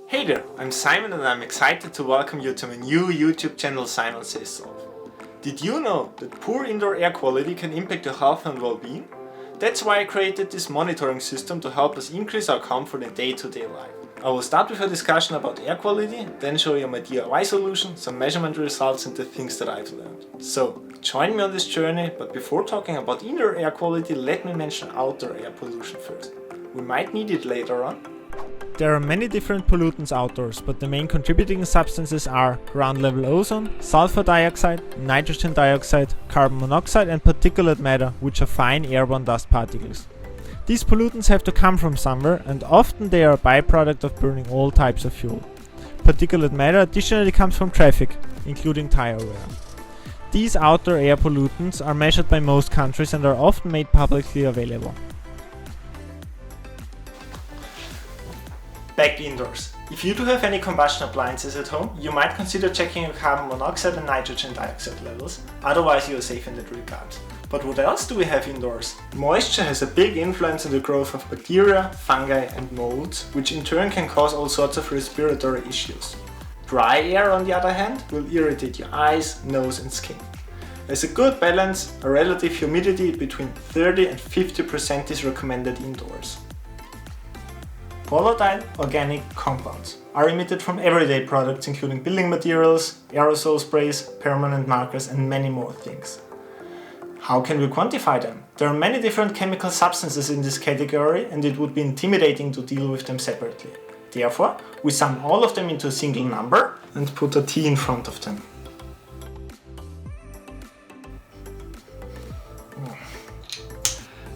Hey there, I'm Simon and I'm excited to welcome you to my new YouTube channel SimonSaysSolve. Did you know that poor indoor air quality can impact your health and well-being? That's why I created this monitoring system to help us increase our comfort in day-to-day life. I will start with a discussion about air quality, then show you my DIY solution, some measurement results and the things that I've learned. So, join me on this journey, but before talking about indoor air quality, let me mention outdoor air pollution first. We might need it later on. There are many different pollutants outdoors, but the main contributing substances are ground level ozone, sulfur dioxide, nitrogen dioxide, carbon monoxide and particulate matter, which are fine airborne dust particles. These pollutants have to come from somewhere and often they are a byproduct of burning all types of fuel. Particulate matter additionally comes from traffic, including tire wear. These outdoor air pollutants are measured by most countries and are often made publicly available. Back indoors. If you do have any combustion appliances at home, you might consider checking your carbon monoxide and nitrogen dioxide levels, otherwise you are safe in that regard. But what else do we have indoors? Moisture has a big influence on the growth of bacteria, fungi and molds, which in turn can cause all sorts of respiratory issues. Dry air, on the other hand, will irritate your eyes, nose and skin. As a good balance, a relative humidity between 30 and 50% is recommended indoors. Volatile organic compounds are emitted from everyday products including building materials, aerosol sprays, permanent markers and many more things. How can we quantify them? There are many different chemical substances in this category and it would be intimidating to deal with them separately. Therefore, we sum all of them into a single number and put a T in front of them.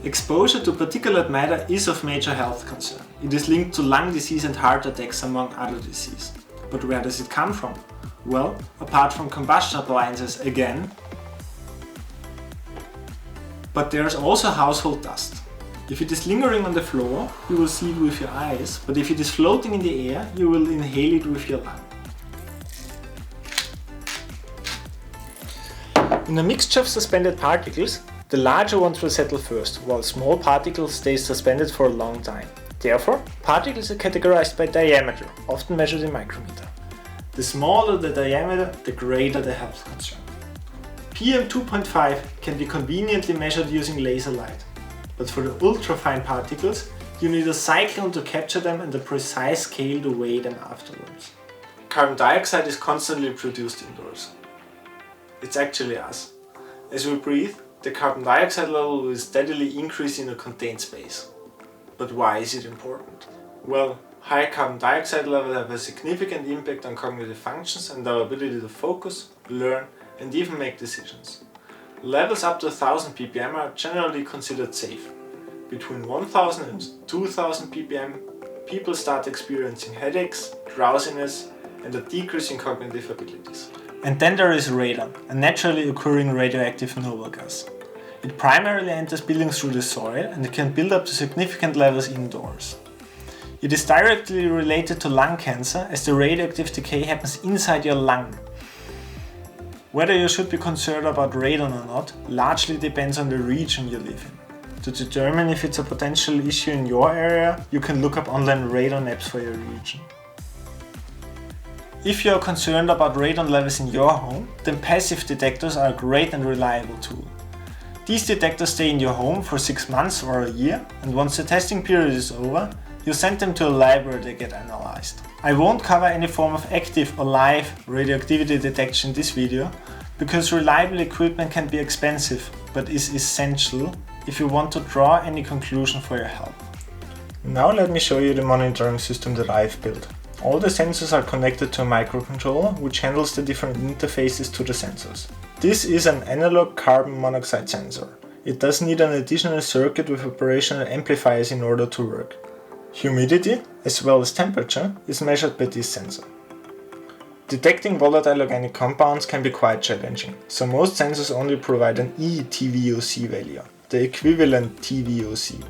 Exposure to particulate matter is of major health concern. It is linked to lung disease and heart attacks among other diseases. But where does it come from? Well, apart from combustion appliances again, but there's also household dust. If it is lingering on the floor, you will see it with your eyes, but if it is floating in the air, you will inhale it with your lung. In a mixture of suspended particles, the larger ones will settle first, while small particles stay suspended for a long time. Therefore, particles are categorized by diameter, often measured in micrometer. The smaller the diameter, the greater the health concern. PM 2.5 can be conveniently measured using laser light, but for the ultrafine particles, you need a cyclone to capture them and a precise scale to weigh them afterwards. Carbon dioxide is constantly produced indoors. It's actually us. As we breathe, the carbon dioxide level will steadily increase in a contained space. But why is it important? Well, high carbon dioxide levels have a significant impact on cognitive functions and our ability to focus, learn and even make decisions. Levels up to 1000 ppm are generally considered safe. Between 1000 and 2000 ppm, people start experiencing headaches, drowsiness and a decrease in cognitive abilities. And then there is radon, a naturally occurring radioactive noble gas. It primarily enters buildings through the soil and it can build up to significant levels indoors. It is directly related to lung cancer as the radioactive decay happens inside your lung. Whether you should be concerned about radon or not largely depends on the region you live in. To determine if it's a potential issue in your area, you can look up online radon maps for your region. If you are concerned about radon levels in your home, then passive detectors are a great and reliable tool. These detectors stay in your home for 6 months or a year, and once the testing period is over, you send them to a lab where they get analyzed. I won't cover any form of active or live radioactivity detection in this video, because reliable equipment can be expensive, but is essential if you want to draw any conclusion for your health. Now let me show you the monitoring system that I've built. All the sensors are connected to a microcontroller, which handles the different interfaces to the sensors. This is an analog carbon monoxide sensor. It does need an additional circuit with operational amplifiers in order to work. Humidity, as well as temperature, is measured by this sensor. Detecting volatile organic compounds can be quite challenging, so most sensors only provide an eTVOC value, the equivalent TVOC.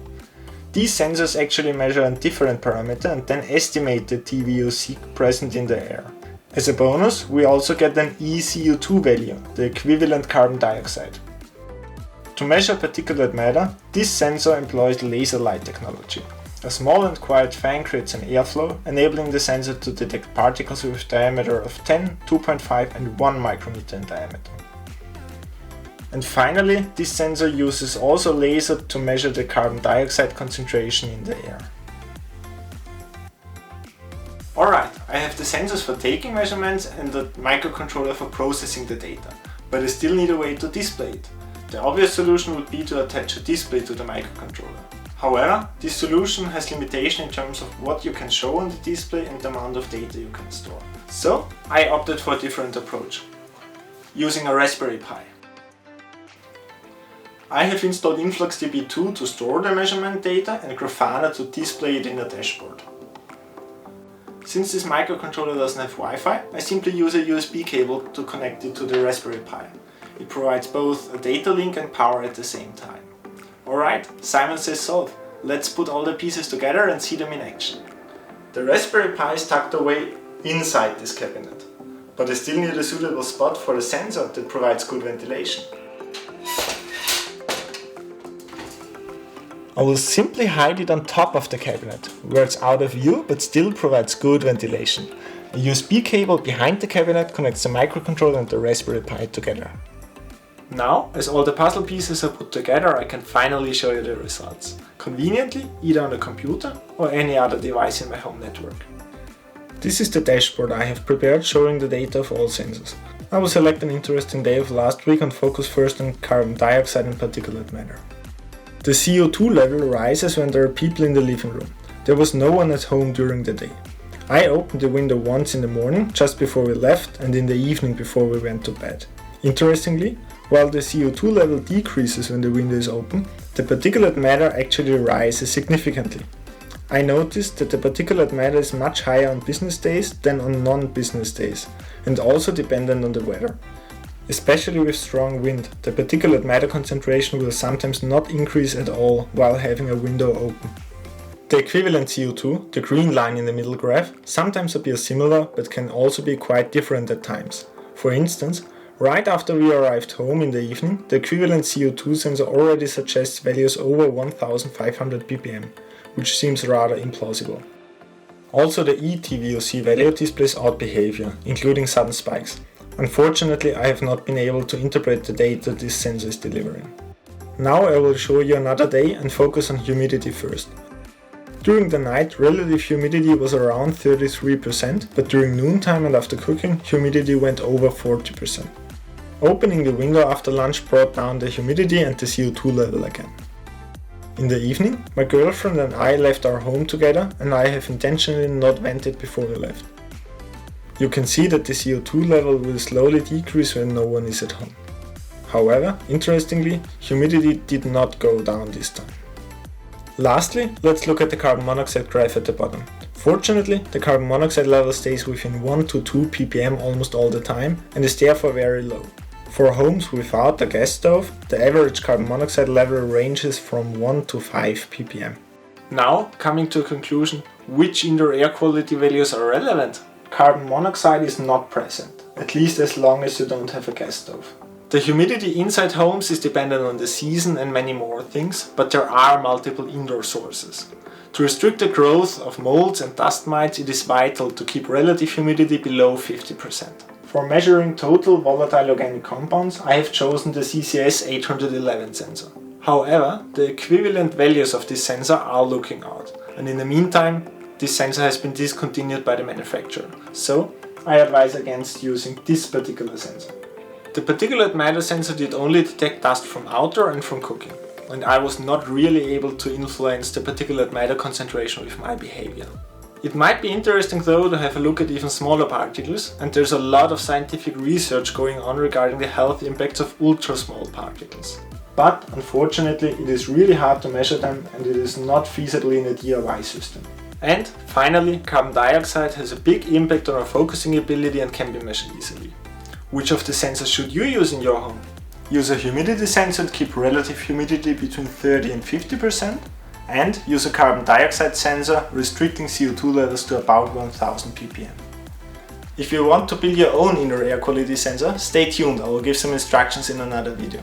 These sensors actually measure a different parameter and then estimate the TVOC present in the air. As a bonus, we also get an eCO2 value, the equivalent carbon dioxide. To measure particulate matter, this sensor employs laser light technology. A small and quiet fan creates an airflow, enabling the sensor to detect particles with diameter of 10, 2.5 and 1 micrometer in diameter. And finally, this sensor uses also laser to measure the carbon dioxide concentration in the air. Alright, I have the sensors for taking measurements and the microcontroller for processing the data, but I still need a way to display it. The obvious solution would be to attach a display to the microcontroller. However, this solution has limitation in terms of what you can show on the display and the amount of data you can store. So I opted for a different approach, using a Raspberry Pi. I have installed InfluxDB2 to store the measurement data and Grafana to display it in the dashboard. Since this microcontroller doesn't have Wi-Fi, I simply use a USB cable to connect it to the Raspberry Pi. It provides both a data link and power at the same time. Alright, SimonSaysSolve. Let's put all the pieces together and see them in action. The Raspberry Pi is tucked away inside this cabinet, but I still need a suitable spot for the sensor that provides good ventilation. I will simply hide it on top of the cabinet, where it's out of view but still provides good ventilation. A USB cable behind the cabinet connects the microcontroller and the Raspberry Pi together. Now, as all the puzzle pieces are put together, I can finally show you the results. Conveniently, either on a computer or any other device in my home network. This is the dashboard I have prepared showing the data of all sensors. I will select an interesting day of last week and focus first on carbon dioxide and particulate matter. The CO2 level rises when there are people in the living room. There was no one at home during the day. I opened the window once in the morning, just before we left, and in the evening before we went to bed. Interestingly, while the CO2 level decreases when the window is open, the particulate matter actually rises significantly. I noticed that the particulate matter is much higher on business days than on non-business days, and also dependent on the weather. Especially with strong wind, the particulate matter concentration will sometimes not increase at all while having a window open. The equivalent CO2, the green line in the middle graph, sometimes appears similar but can also be quite different at times. For instance, right after we arrived home in the evening, the equivalent CO2 sensor already suggests values over 1500 ppm, which seems rather implausible. Also the ET-VOC value displays odd behavior, including sudden spikes. Unfortunately, I have not been able to interpret the data this sensor is delivering. Now I will show you another day and focus on humidity first. During the night, relative humidity was around 33%, but during noontime and after cooking, humidity went over 40%. Opening the window after lunch brought down the humidity and the CO2 level again. In the evening, my girlfriend and I left our home together and I have intentionally not vented before we left. You can see that the CO2 level will slowly decrease when no one is at home. However, interestingly, humidity did not go down this time. Lastly, let's look at the carbon monoxide graph at the bottom. Fortunately, the carbon monoxide level stays within 1 to 2 ppm almost all the time and is therefore very low. For homes without a gas stove, the average carbon monoxide level ranges from 1 to 5 ppm. Now, coming to a conclusion, which indoor air quality values are relevant? Carbon monoxide is not present, at least as long as you don't have a gas stove. The humidity inside homes is dependent on the season and many more things, but there are multiple indoor sources. To restrict the growth of molds and dust mites, it is vital to keep relative humidity below 50%. For measuring total volatile organic compounds, I have chosen the CCS 811 sensor. However, the equivalent values of this sensor are looking odd, and in the meantime, this sensor has been discontinued by the manufacturer, so I advise against using this particular sensor. The particulate matter sensor did only detect dust from outdoor and from cooking, and I was not really able to influence the particulate matter concentration with my behavior. It might be interesting though to have a look at even smaller particles, and there's a lot of scientific research going on regarding the health impacts of ultra small particles. But unfortunately it is really hard to measure them and it is not feasible in a DIY system. And finally, carbon dioxide has a big impact on our focusing ability and can be measured easily. Which of the sensors should you use in your home? Use a humidity sensor to keep relative humidity between 30 and 50%, and use a carbon dioxide sensor restricting CO2 levels to about 1000 ppm. If you want to build your own indoor air quality sensor, stay tuned, I will give some instructions in another video.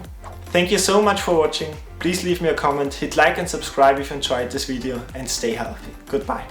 Thank you so much for watching. Please leave me a comment, hit like and subscribe if you enjoyed this video, and stay healthy. Goodbye.